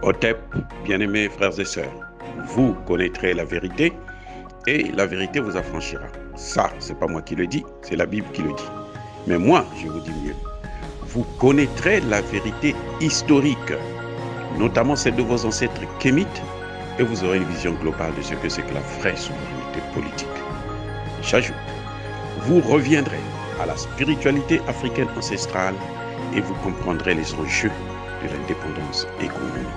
Otep, bien-aimés frères et sœurs, vous connaîtrez la vérité et la vérité vous affranchira. Ça, c'est pas moi qui le dis, c'est la Bible qui le dit. Mais moi, je vous dis mieux. Vous connaîtrez la vérité historique, notamment celle de vos ancêtres kémites, et vous aurez une vision globale de ce que c'est que la vraie souveraineté politique. J'ajoute, vous reviendrez à la spiritualité africaine ancestrale et vous comprendrez les enjeux de l'indépendance économique.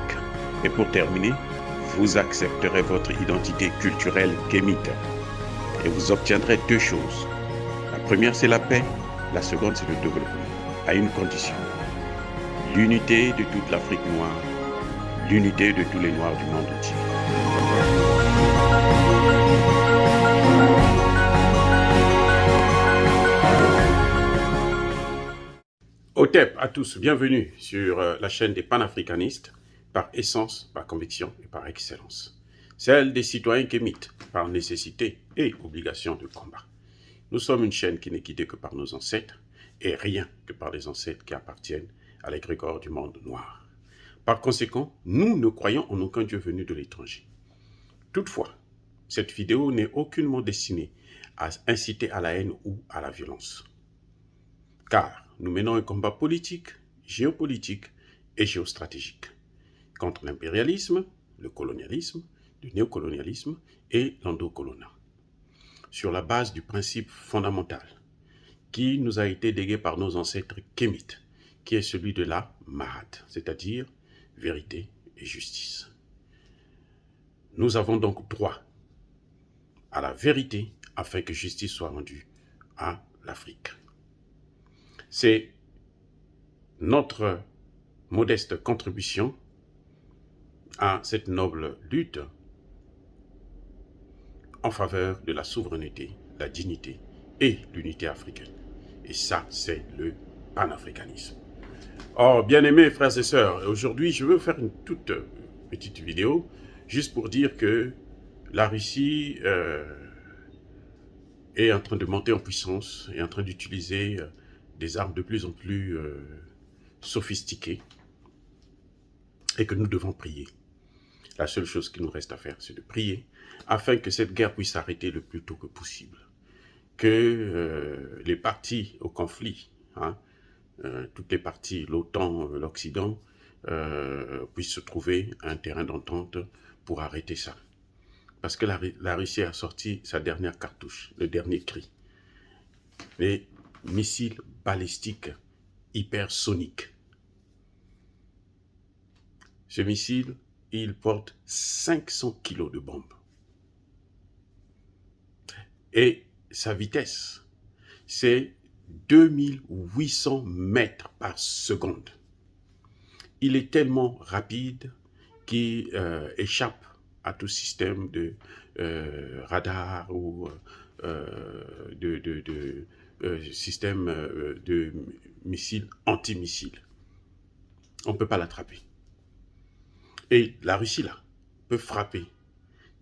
Et pour terminer, vous accepterez votre identité culturelle kémite et vous obtiendrez deux choses. La première, c'est la paix. La seconde, c'est le développement, à une condition. L'unité de toute l'Afrique noire, l'unité de tous les Noirs du monde entier. Otep à tous, bienvenue sur la chaîne des panafricanistes, par essence, par conviction et par excellence. Celle des citoyens kémites, par nécessité et obligation de combat. Nous sommes une chaîne qui n'est guidée que par nos ancêtres, et rien que par les ancêtres qui appartiennent à l'égrégore du monde noir. Par conséquent, nous ne croyons en aucun Dieu venu de l'étranger. Toutefois, cette vidéo n'est aucunement destinée à inciter à la haine ou à la violence. Car nous menons un combat politique, géopolitique et géostratégique contre l'impérialisme, le colonialisme, le néocolonialisme et l'endocoloniat, sur la base du principe fondamental qui nous a été légué par nos ancêtres kémites, qui est celui de la Mahat, c'est-à-dire vérité et justice. Nous avons donc droit à la vérité afin que justice soit rendue à l'Afrique. C'est notre modeste contribution à cette noble lutte en faveur de la souveraineté, la dignité et l'unité africaine. Et ça, c'est le panafricanisme. Or, bien-aimés frères et sœurs, aujourd'hui, je veux faire une toute petite vidéo juste pour dire que la Russie est en train de monter en puissance, est en train d'utiliser des armes de plus en plus sophistiquées et que nous devons prier. La seule chose qu'il nous reste à faire, c'est de prier afin que cette guerre puisse s'arrêter le plus tôt que possible. Que les parties au conflit, toutes les parties, l'OTAN, l'Occident, puissent se trouver un terrain d'entente pour arrêter ça. Parce que la Russie a sorti sa dernière cartouche, le dernier cri. Les missiles balistiques hypersoniques. Ce missile, il porte 500 kilos de bombes. Et sa vitesse, c'est 2800 mètres par seconde. Il est tellement rapide qu'il échappe à tout système de radar ou système de missiles anti-missiles. On ne peut pas l'attraper. Et la Russie, là, peut frapper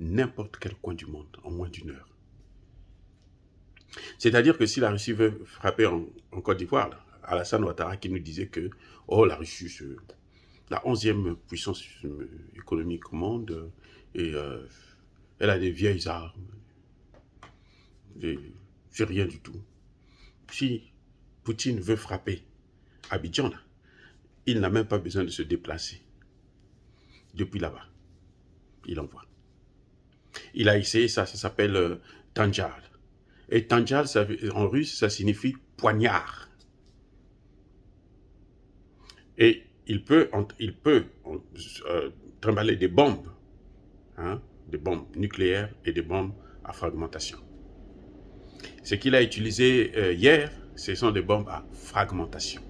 n'importe quel coin du monde en moins d'une heure. C'est-à-dire que si la Russie veut frapper en Côte d'Ivoire, Alassane Ouattara qui nous disait que la Russie, c'est la 11e puissance économique au monde, et elle a des vieilles armes, c'est rien du tout. Si Poutine veut frapper Abidjan, il n'a même pas besoin de se déplacer. Depuis là-bas, il envoie. Il a essayé ça s'appelle Tanjal. Et Tanjal, en russe, ça signifie poignard. Et il peut trimballer des bombes nucléaires et des bombes à fragmentation. Ce qu'il a utilisé hier, ce sont des bombes à fragmentation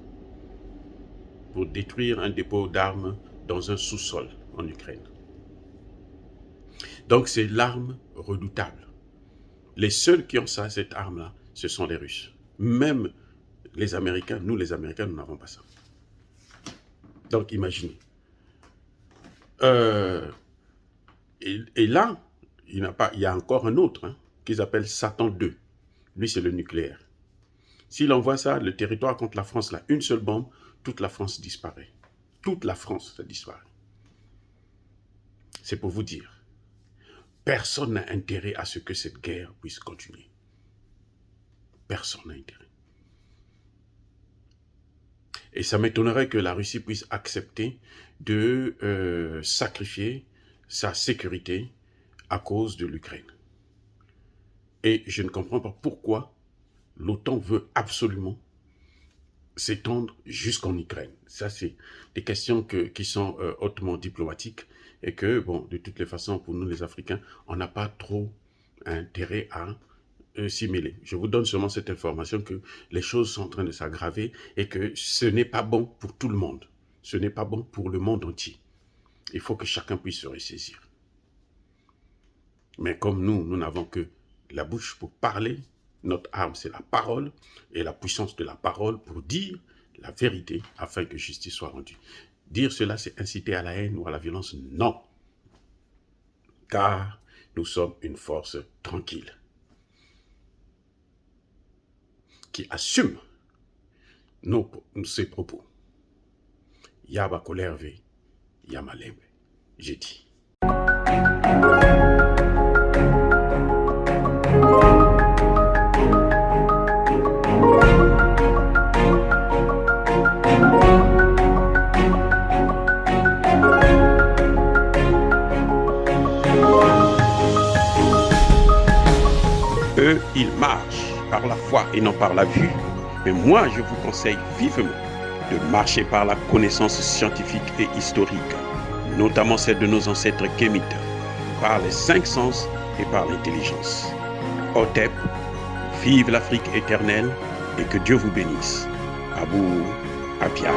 pour détruire un dépôt d'armes dans un sous-sol en Ukraine. Donc c'est l'arme redoutable. Les seuls qui ont ça, cette arme-là, ce sont les Russes. Même les Américains, nous n'avons pas ça. Donc imaginez. Et là, il y a encore un autre qu'ils appellent Satan 2. Lui, c'est le nucléaire. S'il envoie ça, le territoire contre la France, là, une seule bombe, toute la France disparaît. Toute la France, ça disparaît. C'est pour vous dire, personne n'a intérêt à ce que cette guerre puisse continuer. Personne n'a intérêt. Et ça m'étonnerait que la Russie puisse accepter de sacrifier sa sécurité à cause de l'Ukraine. Et je ne comprends pas pourquoi l'OTAN veut absolument s'étendre jusqu'en Ukraine. Ça, c'est des questions qui sont hautement diplomatiques et que, bon, de toutes les façons, pour nous les Africains, on n'a pas trop intérêt à s'y mêler. Je vous donne seulement cette information que les choses sont en train de s'aggraver et que ce n'est pas bon pour tout le monde. Ce n'est pas bon pour le monde entier. Il faut que chacun puisse se ressaisir. Mais comme nous n'avons que la bouche pour parler, notre arme c'est la parole et la puissance de la parole pour dire la vérité afin que justice soit rendue. Dire cela, c'est inciter à la haine ou à la violence? Non. Car nous sommes une force tranquille qui assume ses propos. Yaba kolerve, yamalembe. J'ai dit. Eux, ils marchent par la foi et non par la vue. Mais moi, je vous conseille vivement de marcher par la connaissance scientifique et historique, notamment celle de nos ancêtres kémites, par les 5 sens et par l'intelligence. Otep, vive l'Afrique éternelle et que Dieu vous bénisse. Abou Apia.